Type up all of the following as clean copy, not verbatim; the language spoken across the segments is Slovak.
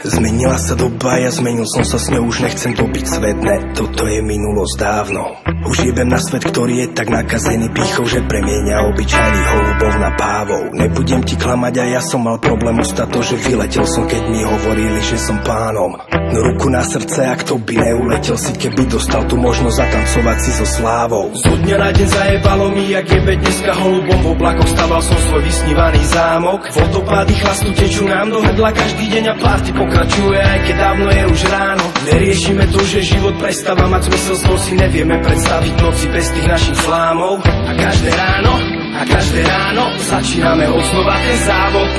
Zmenila sa doba, ja zmenil som sa s ňou, už nechcem dobiť svet, ne, toto je minulosť dávno. Už jebem na svet, ktorý je tak nakazený pýchou, že premieňa obyčajných holubov na pávov. Nebudem ti klamať, a ja som mal problém ostať to, že vyletel som, keď mi hovorili, že som pánom. No ruku na srdce, ak to by neuletel si, keby dostal tu možnosť zatancovať si so slávou. Zo dňa na deň zajebalo mi, jak jebe dneska holubom v oblakoch, staval som svoj vysnívaný zámok. Vodopády chlastu tečú nám do hrdla každý deň a party pokračuje, aj keď dávno je už ráno. Neriešime to, že život prestáva mať zmysel, z toho si nevieme predstaviť noci bez tých našich slámov. A každé ráno začíname odznova ten závod.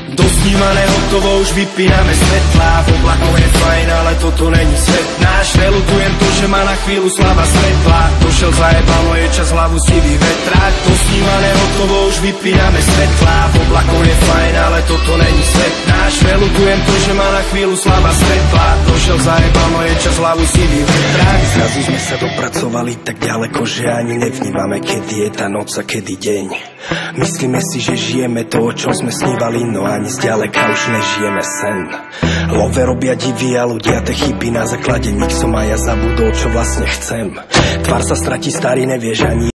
Dosnímané hotovo, už vypíname svetlá. V oblakoch je fajn, ale toto není svet náš. Neľutujem to, že má na chvíľu slava svetla. Došiel zajebal moje čas, hlavu sivý vetrák. Dosnímané hotovo, už vypíname svetlá. V oblakoch je fajn, ale toto není svet náš. Neľutujem to, že má na chvíľu slava svetla. Došiel zajebal moje čas, hlavu sivý vetrák. Zrazu sme sa dopracovali tak ďaleko, že ani nevnímame, kedy je tá noc a kedy deň. Myslíme si, že žijeme to, o čom sme snívali, no ani zďaleka už nežijeme sen. Love robia diví a ľudia te chyby, na základe nich som a ja zabudol, čo vlastne chcem. Tvár sa stratí, starý, nevieš ani